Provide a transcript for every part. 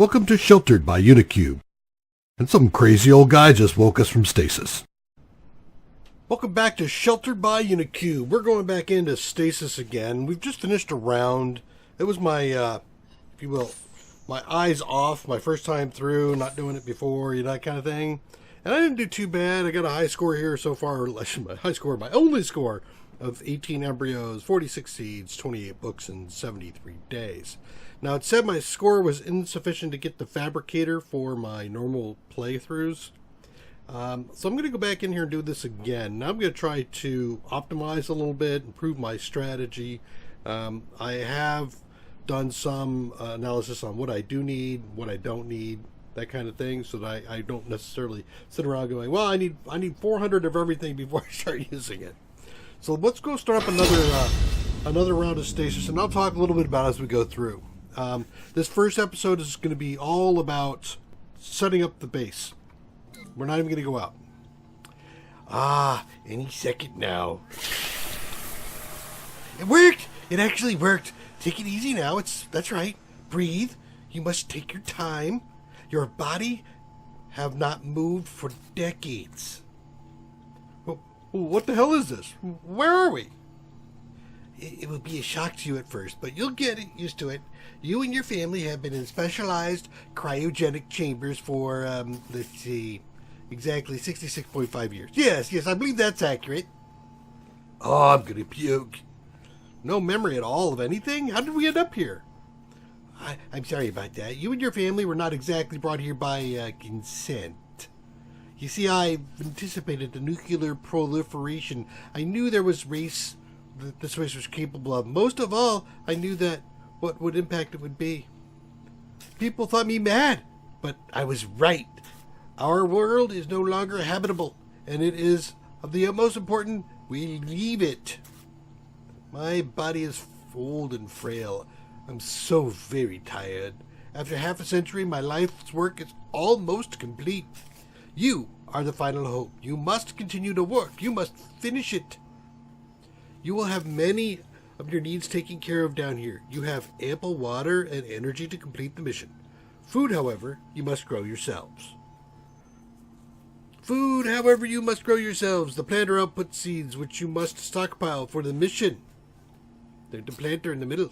Welcome to Sheltered by Unicube. And some crazy old guy just woke us from stasis. Welcome back to Sheltered by Unicube. We're going back into stasis again. We've just finished a round. It was my, if you will, my eyes off, my first time through, not doing it before, you know, that kind of thing. And I didn't do too bad. I got a high score here so far, my only score of 18 embryos, 46 seeds, 28 books, and 73 days. Now, it said my score was insufficient to get the fabricator for my normal playthroughs. So I'm going to go back in here and do this again. Now I'm going to try to optimize a little bit, improve my strategy. I have done some analysis on what I do need, what I don't need, that kind of thing, so that I don't necessarily sit around going, well, I need 400 of everything before I start using it. So let's go start up another round of stasis, and I'll talk a little bit about it as we go through. This first episode is going to be all about setting up the base. We're not even going to go out. Any second now. It worked! It actually worked. Take it easy now. That's right. Breathe. You must take your time. Your body have not moved for decades. Well, what the hell is this? Where are we? It will be a shock to you at first, but you'll get used to it. You and your family have been in specialized cryogenic chambers for, let's see, exactly 66.5 years. Yes, I believe that's accurate. Oh, I'm gonna puke. No memory at all of anything? How did we end up here? I'm sorry about that. You and your family were not exactly brought here by consent. You see, I've anticipated the nuclear proliferation. I knew there was this race was capable of. Most of all, I knew that what impact it would be. People thought me mad, but I was right. Our world is no longer habitable, and it is of the utmost importance we leave it. My body is old and frail. I'm so very tired. After half a century, my life's work is almost complete. You are the final hope. You must continue to work. You must finish it. You will have many of your needs taken care of down here. You have ample water and energy to complete the mission. Food, however, you must grow yourselves. Food, however, you must grow yourselves. The planter outputs seeds, which you must stockpile for the mission. There's the planter in the middle.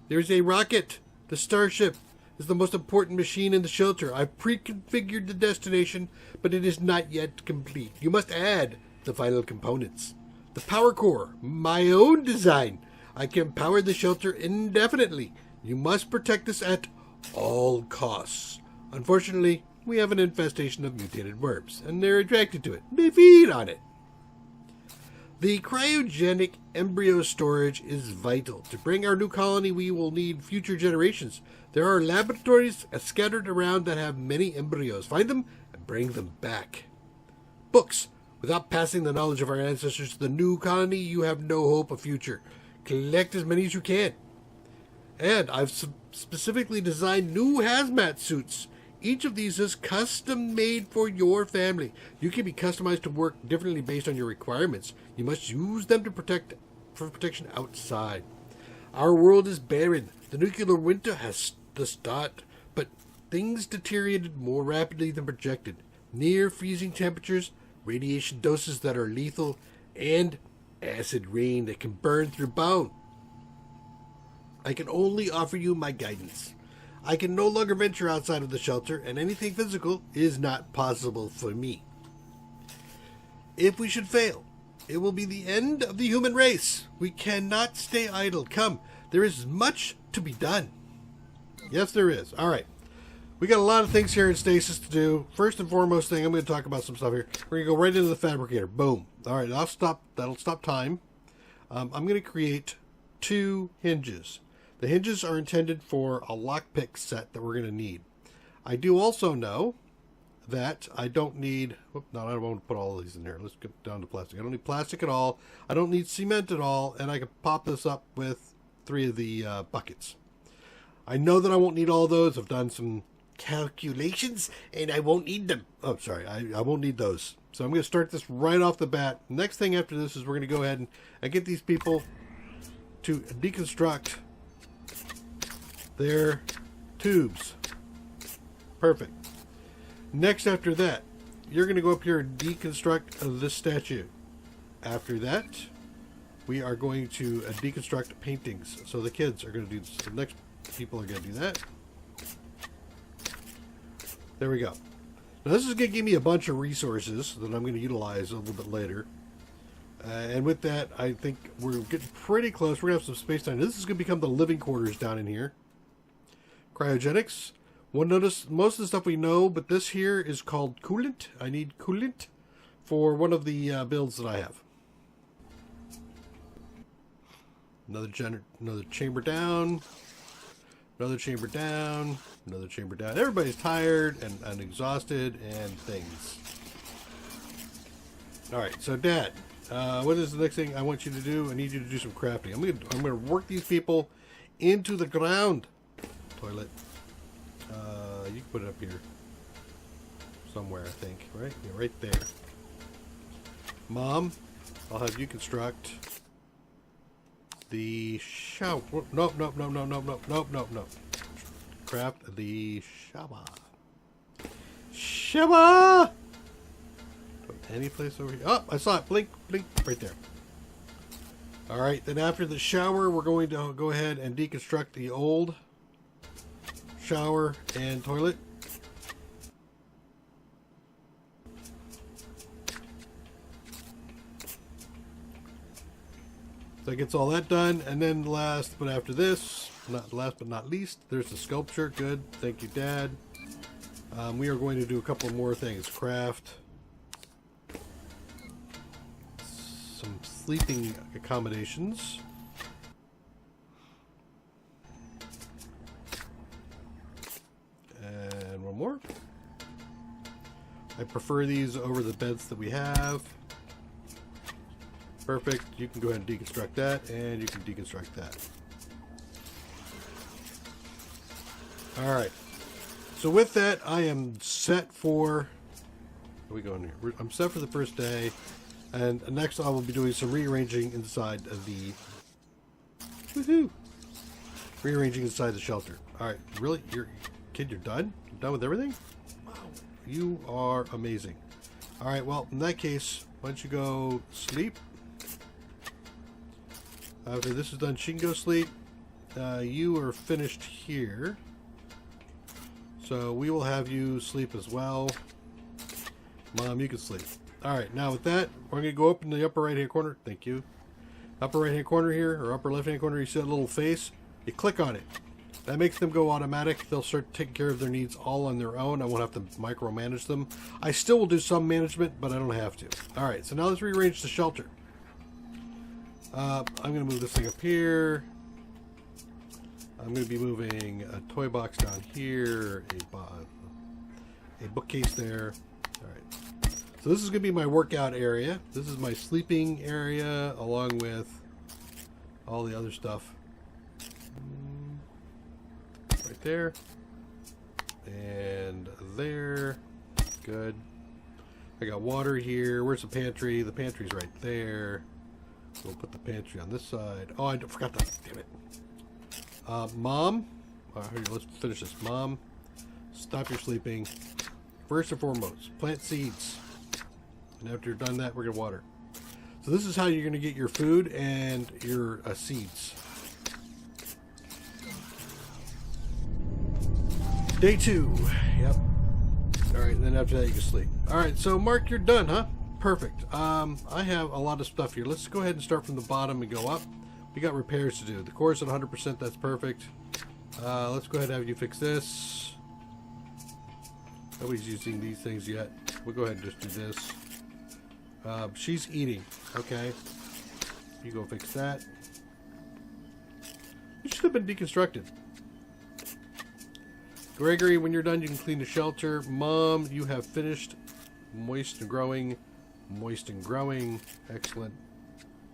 There's a rocket. The starship is the most important machine in the shelter. I've pre-configured the destination, but it is not yet complete. You must add the final components. The power core, my own design. I can power the shelter indefinitely. You must protect this at all costs. Unfortunately, we have an infestation of mutated worms, and they're attracted to it. They feed on it. The cryogenic embryo storage is vital. To bring our new colony, we will need future generations. There are laboratories scattered around that have many embryos. Find them and bring them back. Books. Without passing the knowledge of our ancestors to the new colony, you have no hope of future. Collect as many as you can. And I've specifically designed new hazmat suits. Each of these is custom made for your family. You can be customized to work differently based on your requirements. You must use them for protection outside. Our world is barren. The nuclear winter has the start, but things deteriorated more rapidly than projected. Near freezing temperatures, radiation doses that are lethal, and acid rain that can burn through bone. I can only offer you my guidance. I can no longer venture outside of the shelter, and anything physical is not possible for me. If we should fail, it will be the end of the human race. We cannot stay idle. Come, there is much to be done. Yes, there is. All right. We got a lot of things here in stasis to do. First and foremost thing, I'm going to talk about some stuff here. We're going to go right into the fabricator. Boom. All right, that'll stop time. I'm going to create 2 hinges. The hinges are intended for a lockpick set that we're going to need. I do also know that I don't need... I don't want to put all of these in here. Let's get down to plastic. I don't need plastic at all. I don't need cement at all. And I can pop this up with 3 of the buckets. I know that I won't need all those. I've done some calculations, and I won't need them. Oh, sorry, I won't need those. So I'm going to start this right off the bat. Next thing after this is we're going to go ahead and get these people to deconstruct their Tubes. Perfect. Next after that, you're going to go up here and deconstruct this statue. After that, we are going to deconstruct paintings. So the kids are going to do this. The next people are going to do that. There we go. Now this is going to give me a bunch of resources that I'm going to utilize a little bit later. And with that, I think we're getting pretty close. We're going to have some space time. This is going to become the living quarters down in here. Cryogenics. One notice, most of the stuff we know, but this here is called coolant. I need coolant for one of the builds that I have. Another chamber down. Another chamber down. Another chamber down. Everybody's tired and exhausted and things. Alright, so Dad, what is the next thing I want you to do? I need you to do some crafting. I'm gonna work these people into the ground. Toilet. You can put it up here. Somewhere, I think. Right? Yeah, right there. Mom, I'll have you construct the shower. Nope. Craft the shower. Shower! Any place over here. Oh, I saw it. Blink, blink. Right there. Alright, then after the shower, we're going to go ahead and deconstruct the old shower and toilet. So that gets all that done, and then last but after this, not last but not least, there's the sculpture. Good, thank you, Dad. We are going to do a couple more things. Craft some sleeping accommodations. And one more. I prefer these over the beds that we have. Perfect. You can go ahead and deconstruct that, and you can deconstruct that. Alright. So with that, I am set for... Where are we going here? I'm set for the first day. And next I will be doing some rearranging inside of the... Woohoo! Rearranging inside the shelter. Alright. Really? Kid, you're done? You're done with everything? Wow. You are amazing. Alright, well, in that case, why don't you go sleep? After this is done, she can go sleep. You are finished here. So we will have you sleep as well. Mom, you can sleep. Alright, now with that, we're going to go up in the upper right hand corner. Thank you. Upper right hand corner here, or upper left hand corner, you see that little face? You click on it. That makes them go automatic. They'll start taking care of their needs all on their own. I won't have to micromanage them. I still will do some management, but I don't have to. Alright, so now let's rearrange the shelter. I'm going to move this thing up here. I'm going to be moving a toy box down here, a bookcase there. Alright. So this is going to be my workout area. This is my sleeping area along with all the other stuff. Right there. And there. Good. I got water here. Where's the pantry? The pantry's right there. We'll put the pantry on this side. Oh, I forgot that. Damn it. Mom. Here, let's finish this. Mom, stop your sleeping. First and foremost, plant seeds. And after you're done that, we're going to water. So this is how you're going to get your food and your seeds. Day 2. Yep. Alright, and then after that you can sleep. Alright, so Mark, you're done, huh? Perfect. I have a lot of stuff here. Let's go ahead and start from the bottom and go up. We got repairs to do. The core's at 100%. That's perfect. Let's go ahead and have you fix this. Nobody's using these things yet. We'll go ahead and just do this. She's eating. Okay. You go fix that. It should have been deconstructed. Gregory, when you're done, you can clean the shelter. Mom, you have finished. Moist and growing. Moist and growing. Excellent.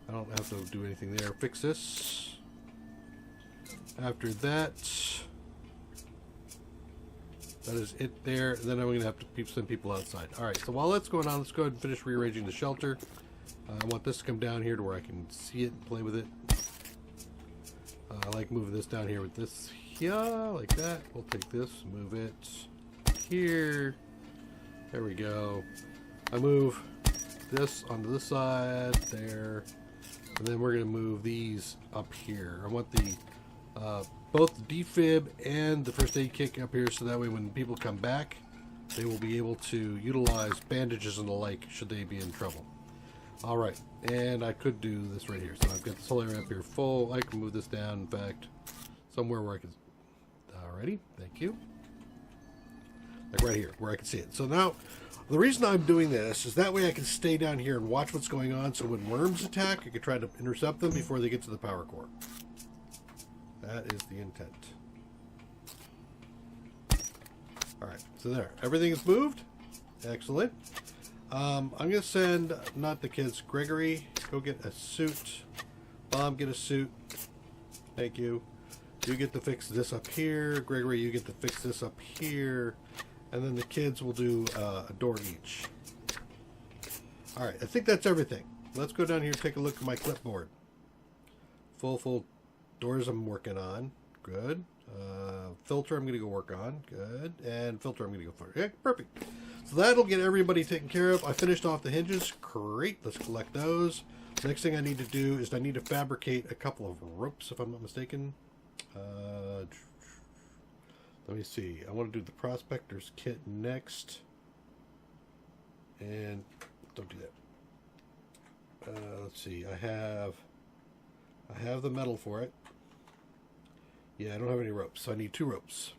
I don't have to do anything there. Fix this. After that, that is it there. And then I'm going to have to send people outside. Alright, so while that's going on, let's go ahead and finish rearranging the shelter. I want this to come down here to where I can see it and play with it. I like moving this down here with this here, like that. We'll take this, move it here. There we go. I move this onto this side, there. And then we're going to move these up here. I want the both the defib and the first aid kit up here so that way when people come back, they will be able to utilize bandages and the like should they be in trouble. Alright, and I could do this right here. So I've got this whole area up here full. I can move this down, in fact, somewhere where I can... Alrighty, thank you. Like right here, where I can see it. So now, the reason I'm doing this is that way I can stay down here and watch what's going on, so when worms attack, I can try to intercept them before they get to the power core. That is the intent. Alright, so there. Everything is moved. Excellent. I'm going to send, not the kids, Gregory, go get a suit. Bomb, get a suit. Thank you. You get to fix this up here. Gregory, you get to fix this up here. And then the kids will do a door each. Alright, I think that's everything. Let's go down here and take a look at my clipboard. Full doors I'm working on. Good. Filter I'm going to go work on. Good. And filter I'm going to go for. Yeah, perfect. So that'll get everybody taken care of. I finished off the hinges. Great. Let's collect those. Next thing I need to do is I need to fabricate a couple of ropes, if I'm not mistaken. Let me see. I want to do the prospector's kit next. And don't do that. Let's see. I have the metal for it. Yeah, I don't have any ropes, so I need 2 ropes.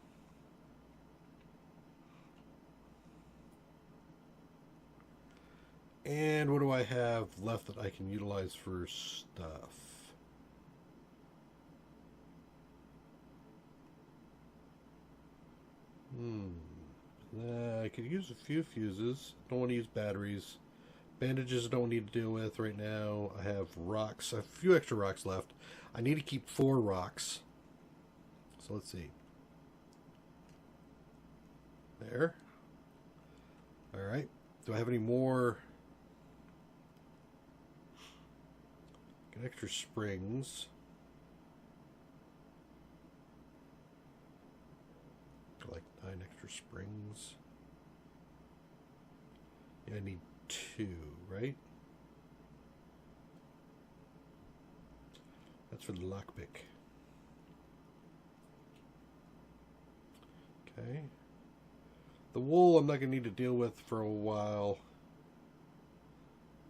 And what do I have left that I can utilize for stuff? I could use a few fuses. Don't want to use batteries. Bandages I don't need to deal with right now. I have rocks. I have a few extra rocks left. I need to keep 4 rocks. So let's see. There. Alright. Do I have any more? Get extra springs. Like 9 extra springs. Yeah, I need 2, right? That's for the lockpick. Okay. The wool I'm not going to need to deal with for a while.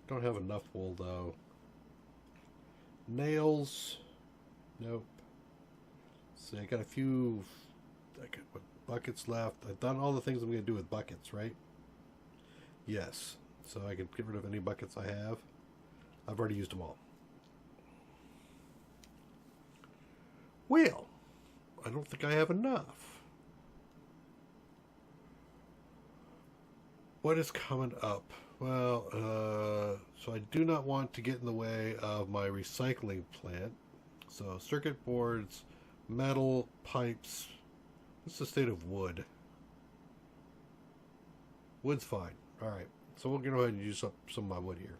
Don't have enough wool though. Nails. Nope. See, I got a few buckets left. I've done all the things I'm going to do with buckets, right? Yes. So I can get rid of any buckets I have. I've already used them all. Well, I don't think I have enough. What is coming up? Well, so I do not want to get in the way of my recycling plant. So circuit boards, metal, pipes. What's the state of wood? Wood's fine. Alright, so we'll go ahead and use up some of my wood here.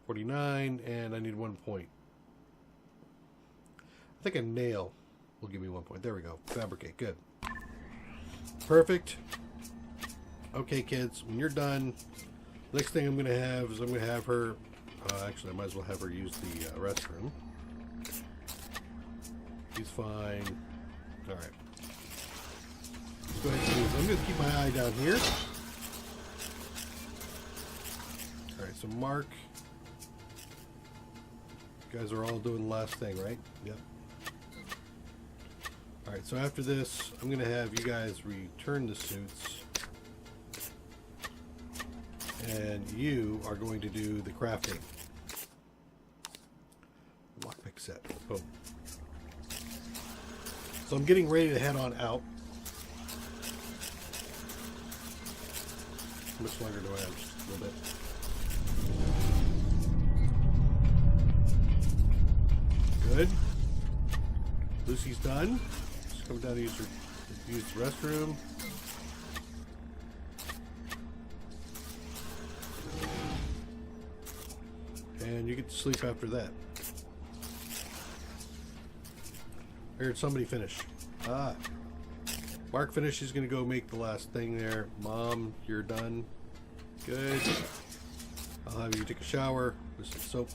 49, and I need 1 point. I think a nail will give me 1 point. There we go. Fabricate. Good. Perfect. Okay, kids, when you're done, next thing I'm going to have is I'm going to have her... actually, I might as well have her use the restroom. He's fine. Alright. Let's go ahead and use... I'm going to keep my eye down here. Alright, so Mark... You guys are all doing the last thing, right? Yep. Alright, so after this, I'm going to have you guys return the suits. And you are going to do the crafting. Lockpick set. Boom. So I'm getting ready to head on out. How much longer do I have? Just a little bit. Good. Lucy's done. Just come down to use the restroom. And you get to sleep after that. heard somebody finish. Ah. Mark finished. He's going to go make the last thing there. Mom, you're done. Good. I'll have you take a shower. This is soap.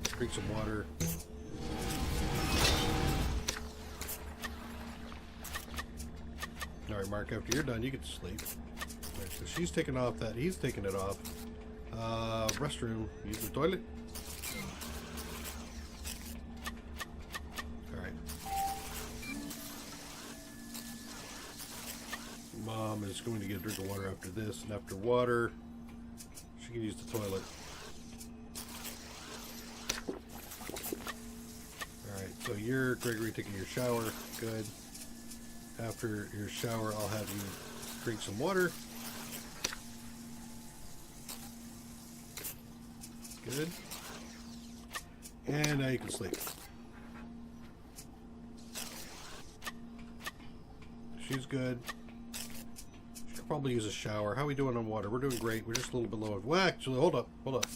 Drink some water. Alright, Mark, after you're done, you get to sleep. Right, so she's taking off that. He's taking it off. Restroom. Use the toilet. Alright. Mom is going to get a drink of water after this, and after water, she can use the toilet. Alright, so you're, Gregory, taking your shower. Good. After your shower, I'll have you drink some water. Good. And now you can sleep. She's good. She could probably use a shower. How are we doing on water? We're doing great. We're just a little bit low. Well, actually, hold up. Hold up.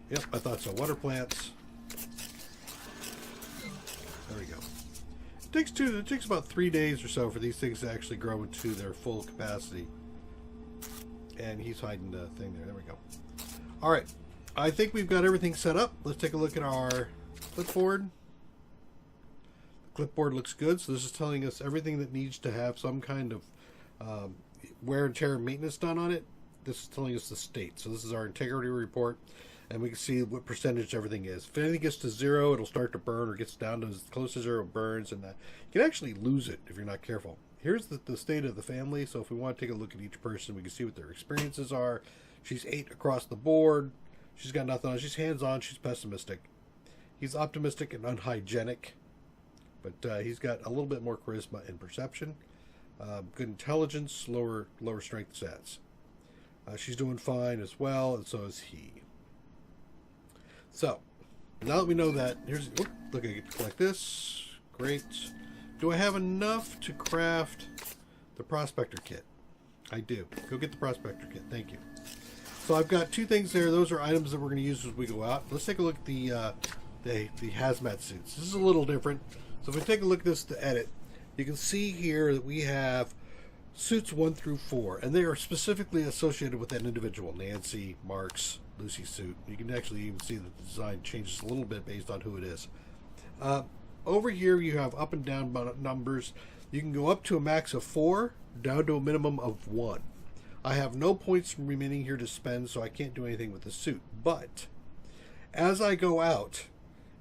Yep, I thought so. Water plants. There we go. It takes about 3 days or so for these things to actually grow into their full capacity. And he's hiding the thing there. There we go. All right. I think we've got everything set up. Let's take a look at our clipboard. The clipboard looks good. So this is telling us everything that needs to have some kind of wear and tear and maintenance done on it. This is telling us the state. So this is our integrity report. And we can see what percentage everything is. If anything gets to 0, it'll start to burn, or gets down to as close to 0, burns, and you can actually lose it if you're not careful. Here's the state of the family. So if we want to take a look at each person, we can see what their experiences are. She's 8 across the board. She's got nothing on. She's hands-on. She's pessimistic. He's optimistic and unhygienic, but he's got a little bit more charisma and perception. Good intelligence, lower strength stats. She's doing fine as well, and so is he. So, now that we know that, look, I get to collect this. Great. Do I have enough to craft the prospector kit? I do. Go get the prospector kit. Thank you. So I've got 2 things there. Those are items that we're going to use as we go out. Let's take a look at the hazmat suits. This is a little different. So if we take a look at this to edit, you can see here that we have suits 1 through 4, and they are specifically associated with that individual. Nancy, Mark's, Lucy's suit. You can actually even see that the design changes a little bit based on who it is. Over here you have up and down numbers. You can go up to a max of 4, down to a minimum of 1. I have no points remaining here to spend, so I can't do anything with the suit. But as I go out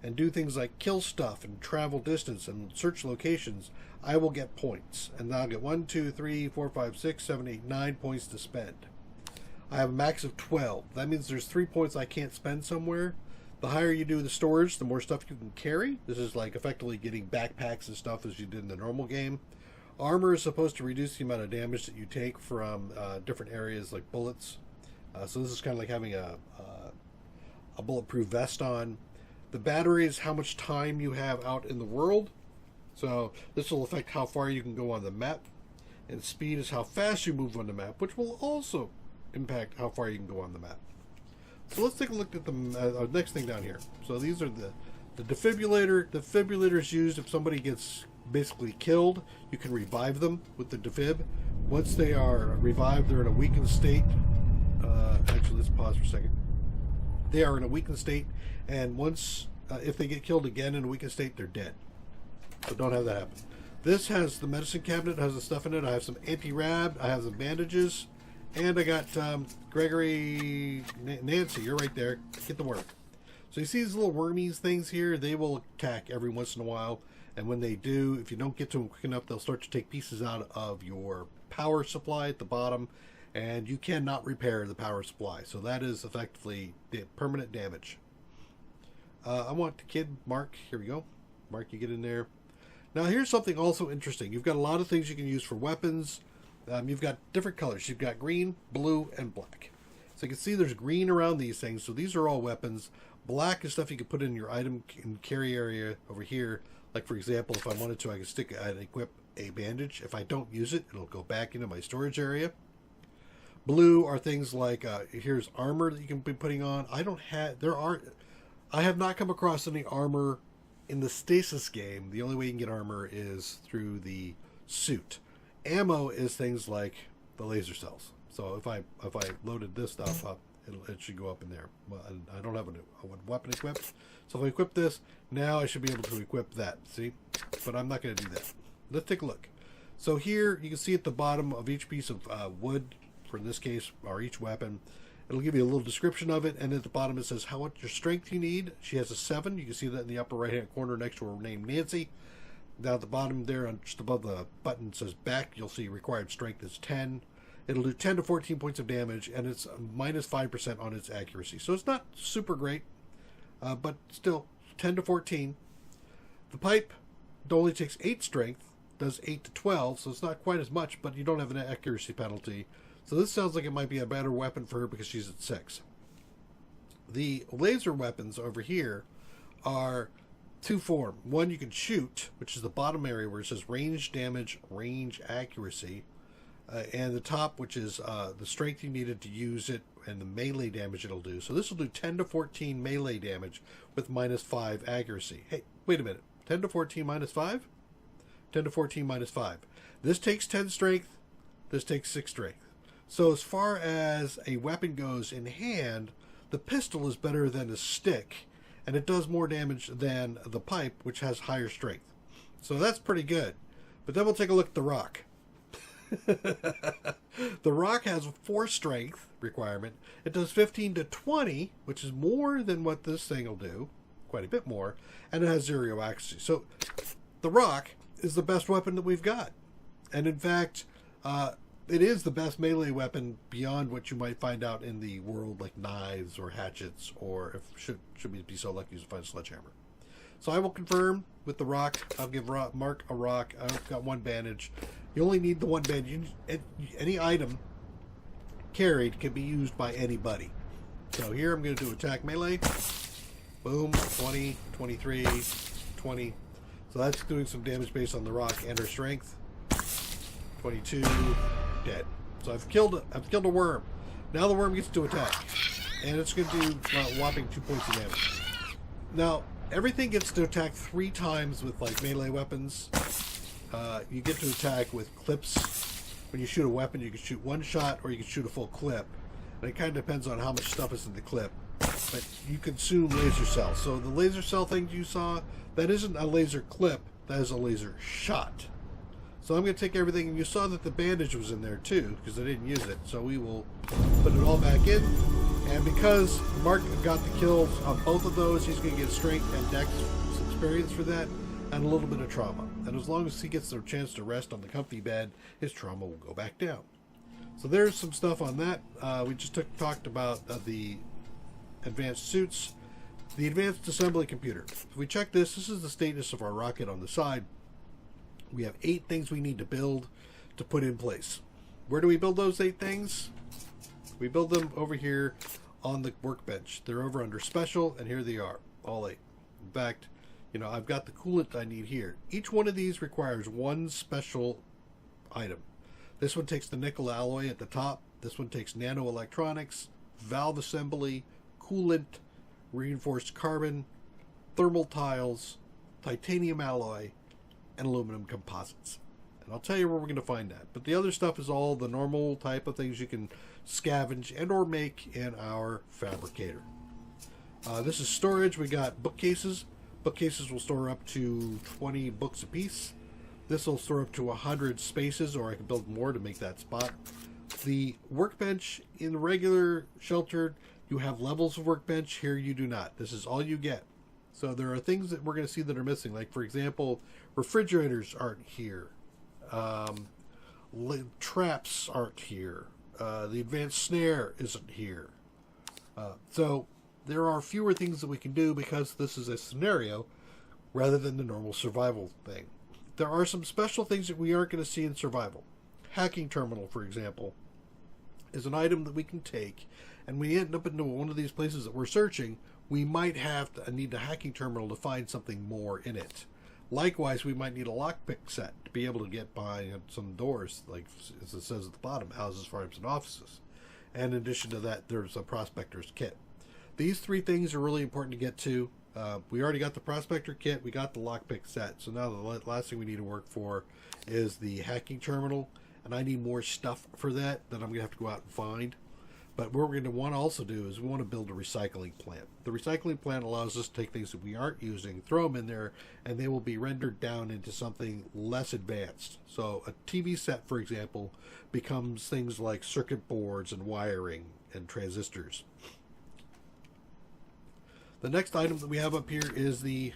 and do things like kill stuff and travel distance and search locations, I will get points. And I'll get 1, 2, 3, 4, 5, 6, 7, 8, 9 points to spend. I have a max of 12. That means there's 3 points I can't spend somewhere. The higher you do the storage, the more stuff you can carry. This is like effectively getting backpacks and stuff as you did in the normal game. Armor is supposed to reduce the amount of damage that you take from different areas like bullets. So this is kind of like having a bulletproof vest on. The battery is how much time you have out in the world. So this will affect how far you can go on the map. And speed is how fast you move on the map, which will also impact how far you can go on the map. So let's take a look at the next thing down here. So these are the defibrillator. The defibrillator is used if somebody gets basically killed. You can revive them with the defib. Once they are revived, they're in a weakened state. Actually, let's pause for a second. They are in a weakened state, and once if they get killed again in a weakened state, they're dead. So don't have that happen. This has the medicine cabinet, has the stuff in it. I have some anti-rab, I have some bandages, and I got Gregory, Nancy, you're right there. Get to work. So you see these little wormies things here? They will attack every once in a while, and when they do, if you don't get to them quick enough, they'll start to take pieces out of your power supply at the bottom, and you cannot repair the power supply. So that is effectively permanent damage. I want the kid, Mark. Here we go. Mark, you get in there. Now here's something also interesting. You've got a lot of things you can use for weapons. You've got different colors. You've got green, blue, and black. So you can see there's green around these things. So these are all weapons. Black is stuff you can put in your item and carry area over here. Like for example, if I wanted to, I could equip a bandage. If I don't use it, it'll go back into my storage area. Blue are things like here's armor that you can be putting on. I have not come across any armor in the Stasis game, the only way you can get armor is through the suit. Ammo is things like the laser cells. So if I loaded this stuff up, it should go up in there. Well, I don't have a weapon equipped. So if I equip this, now I should be able to equip that. See? But I'm not going to do that. Let's take a look. So here, you can see at the bottom of each piece of wood, for in this case, or each weapon, it'll give you a little description of it, and at the bottom it says how much your strength you need. She has a 7. You can see that in the upper right-hand corner next to her name, Nancy. Down at the bottom there, just above the button, says back, you'll see required strength is 10. It'll do 10 to 14 points of damage, and it's minus 5% on its accuracy. So it's not super great, but still 10 to 14. The pipe only takes 8 strength, does 8 to 12, so it's not quite as much, but you don't have an accuracy penalty. So this sounds like it might be a better weapon for her because she's at 6. The laser weapons over here are two form. One you can shoot, which is the bottom area where it says range damage, range accuracy, and the top, which is the strength you needed to use it and the melee damage it'll do. So this will do 10 to 14 melee damage with minus 5 accuracy. Hey, wait a minute. 10 to 14 minus 5? 10 to 14 minus 5. This takes 10 strength. This takes 6 strength. So as far as a weapon goes in hand, the pistol is better than a stick, and it does more damage than the pipe, which has higher strength. So that's pretty good. But then we'll take a look at the rock. The rock has a 4 strength requirement. It does 15 to 20, which is more than what this thing will do, quite a bit more, and it has 0 accuracy. So the rock is the best weapon that we've got. And in fact, it is the best melee weapon beyond what you might find out in the world, like knives or hatchets, or if should we be so lucky to find a sledgehammer. So I will confirm with the rock. I'll give Mark a rock. I've got 1 bandage. You only need the 1 bandage. Any item carried can be used by anybody. So here I'm going to do attack melee. Boom, 20, 23, 20. So that's doing some damage based on the rock and her strength. 22, dead. So I've killed a worm. Now the worm gets to attack, and it's going to do a whopping 2 points of damage. Now everything gets to attack 3 times with like melee weapons. You get to attack with clips. When you shoot a weapon, you can shoot 1 shot or you can shoot a full clip, and it kind of depends on how much stuff is in the clip. But you consume laser cells. So the laser cell thing you saw, that isn't a laser clip, that is a laser shot. So I'm going to take everything, and you saw that the bandage was in there too, because I didn't use it. So we will put it all back in. And because Mark got the kills on both of those, he's going to get strength and dex experience for that, and a little bit of trauma. And as long as he gets a chance to rest on the comfy bed, his trauma will go back down. So there's some stuff on that. We just talked about the advanced suits. The advanced assembly computer. If we check this is the status of our rocket on the side. We have 8 things we need to build to put in place. Where do we build those 8 things? We build them over here on the workbench. They're over under special, and here they are, all 8. In fact, I've got the coolant I need here. Each one of these requires 1 special item. This one takes the nickel alloy at the top. This one takes nanoelectronics, valve assembly, coolant, reinforced carbon, thermal tiles, titanium alloy, and aluminum composites. And I'll tell you where we're going to find that. But the other stuff is all the normal type of things you can scavenge and or make in our fabricator. This is storage. We got bookcases. Bookcases will store up to 20 books apiece. This will store up to 100 spaces, or I can build more to make that spot. The workbench in the regular sheltered, you have levels of workbench. Here you do not. This is all you get. So there are things that we're going to see that are missing. Like, for example, refrigerators aren't here. Traps aren't here. The advanced snare isn't here. So there are fewer things that we can do because this is a scenario rather than the normal survival thing. There are some special things that we aren't going to see in survival. Hacking terminal, for example, is an item that we can take, and we end up into one of these places that we're searching, we might need a hacking terminal to find something more in it. Likewise, we might need a lockpick set to be able to get behind some doors, like as it says at the bottom, houses, farms, and offices. And in addition to that, there's a prospector's kit. These 3 things are really important to get to. We already got the prospector kit. We got the lockpick set. So now the last thing we need to work for is the hacking terminal. And I need more stuff for that I'm going to have to go out and find. But what we're going to want to also do is we want to build a recycling plant. The recycling plant allows us to take things that we aren't using, throw them in there, and they will be rendered down into something less advanced. So a TV set, for example, becomes things like circuit boards and wiring and transistors. The next item that we have up here is the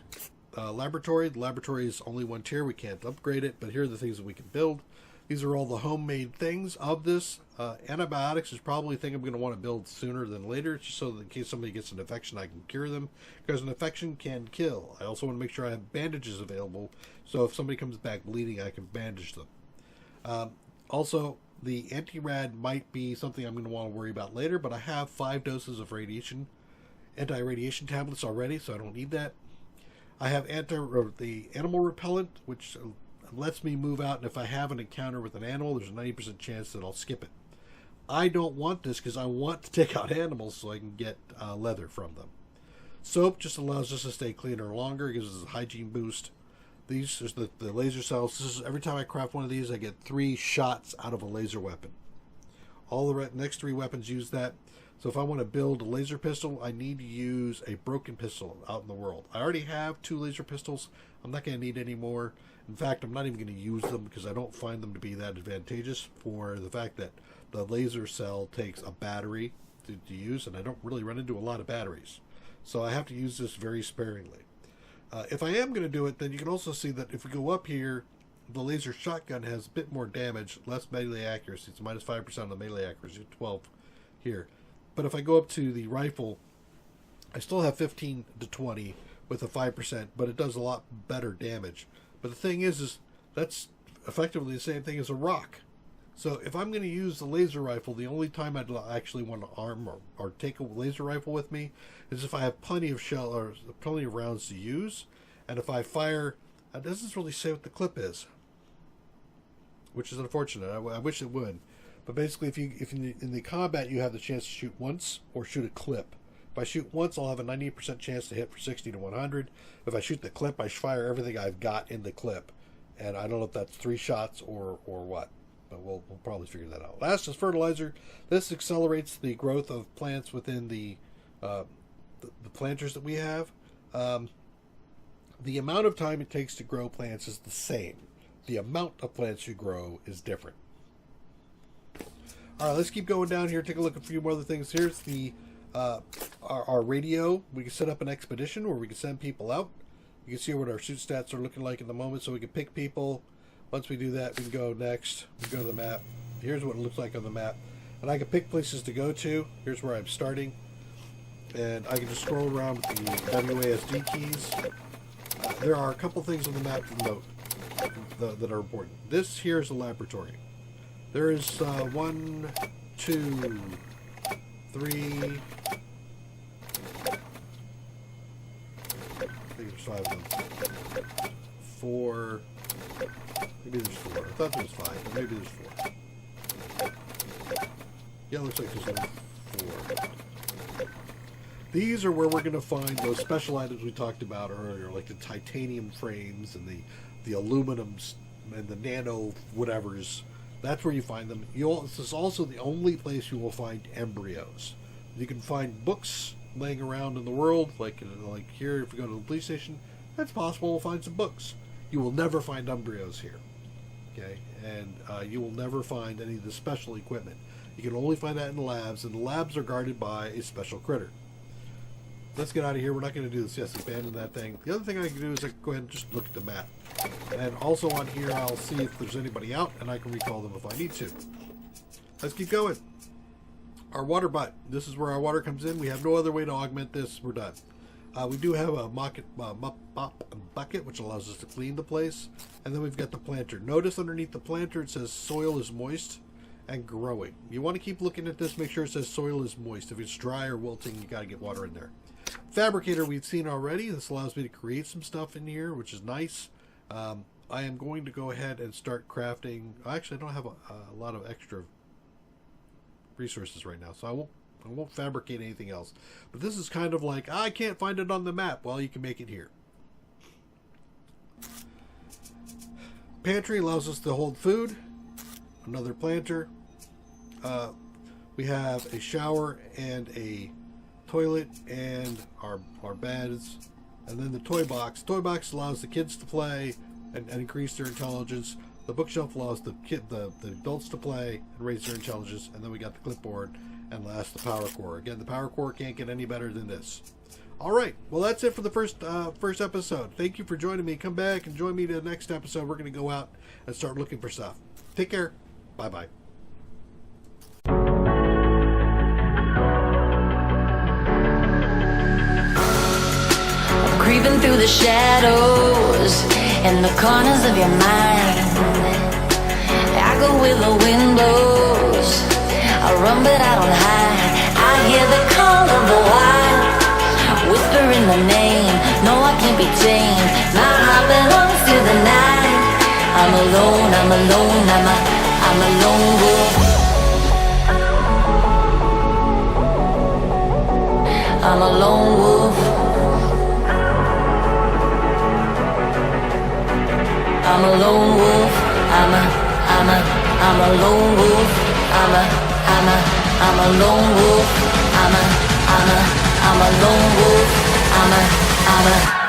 laboratory. The laboratory is only one tier. We can't upgrade it, but here are the things that we can build. These are all the homemade things of this. Antibiotics is probably a thing I'm going to want to build sooner than later, just so that in case somebody gets an infection, I can cure them, because an infection can kill. I also want to make sure I have bandages available, so if somebody comes back bleeding, I can bandage them. Also, the anti-rad might be something I'm going to want to worry about later, but I have 5 doses of anti-radiation tablets already, so I don't need that. I have the animal repellent, which lets me move out, and if I have an encounter with an animal, there's a 90% chance that I'll skip it. I don't want this because I want to take out animals so I can get leather from them. Soap just allows us to stay cleaner longer. It gives us a hygiene boost. These is the laser cells. This is every time I craft one of these, I get 3 shots out of a laser weapon. All the next 3 weapons use that. So if I want to build a laser pistol, I need to use a broken pistol out in the world. I already have 2 laser pistols. I'm not going to need any more. In fact, I'm not even going to use them because I don't find them to be that advantageous for the fact that the laser cell takes a battery to use, and I don't really run into a lot of batteries. So I have to use this very sparingly. If I am going to do it, then you can also see that if we go up here, the laser shotgun has a bit more damage, less melee accuracy. It's minus 5% on the melee accuracy, 12 here. But if I go up to the rifle, I still have 15 to 20 with a 5%, but it does a lot better damage. But the thing is that's effectively the same thing as a rock. So if I'm going to use the laser rifle, the only time I'd actually want to arm or take a laser rifle with me is if I have plenty of shell or plenty of rounds to use. And if I fire, it doesn't really say what the clip is, which is unfortunate. I wish it would. But basically, if in the combat you have the chance to shoot once or shoot a clip. If I shoot once, I'll have a 90% chance to hit for 60 to 100. If I shoot the clip, I fire everything I've got in the clip. And I don't know if that's 3 shots or what. But we'll probably figure that out. Last is fertilizer. This accelerates the growth of plants within the planters that we have. The amount of time it takes to grow plants is the same. The amount of plants you grow is different. All right, let's keep going down here. Take a look at a few more other things. Here's the our radio. We can set up an expedition where we can send people out. You can see what our suit stats are looking like at the moment, so we can pick people. Once we do that, we can go next. We go to the map. Here's what it looks like on the map. And I can pick places to go to. Here's where I'm starting. And I can just scroll around with the WASD keys. There are a couple things on the map to note that are important. This here is a laboratory. There is 1, 2, 3... I think there's 5 of them. 4... Maybe there's 4. I thought there was 5, but maybe there's 4. Yeah, it looks like there's only 4. These are where we're going to find those special items we talked about earlier, like the titanium frames and the aluminums and the nano whatevers. That's where you find them. This is also the only place you will find embryos. You can find books laying around in the world, like here. If we go to the police station, that's possible. We'll find some books. You will never find embryos here, okay? And you will never find any of the special equipment. You can only find that in the labs, and the labs are guarded by a special critter. Let's get out of here. We're not going to do this. Yes, abandon that thing. The other thing I can do is I can go ahead and just look at the map. And also on here, I'll see if there's anybody out, and I can recall them if I need to. Let's keep going. Our water butt. This is where our water comes in. We have no other way to augment this. We're done. We do have a bucket, which allows us to clean the place. And then we've got the planter. Notice underneath the planter, it says soil is moist and growing. You want to keep looking at this. Make sure it says soil is moist. If it's dry or wilting, you got to get water in there. Fabricator we've seen already. This allows me to create some stuff in here, which is nice. I am going to go ahead and start crafting. Actually, I don't have a lot of extra resources right now, so I won't I won't fabricate anything else. But this is kind of like, I can't find it on the map. Well, you can make it here. Pantry allows us to hold food. Another planter. We have a shower and a toilet and our beds. And then the toy box. Toy box allows the kids to play and increase their intelligence. The bookshelf allows the adults to play and raise their intelligence. And then we got the clipboard. And last, the power core. Again, the power core can't get any better than this. All right. Well, that's it for the first episode. Thank you for joining me. Come back and join me to the next episode. We're going to go out and start looking for stuff. Take care. Bye-bye. Creeping through the shadows in the corners of your mind. I go where the wind blows. I run but I don't hide. I hear the call of the wild, whispering the name. No, I can't be tamed. My heart belongs to the night. I'm alone, I'm alone, I'm a lone wolf. I'm a lone wolf. I'm a lone wolf. I'm a lone wolf. I'm a lone wolf. I'm a lone wolf. I'm a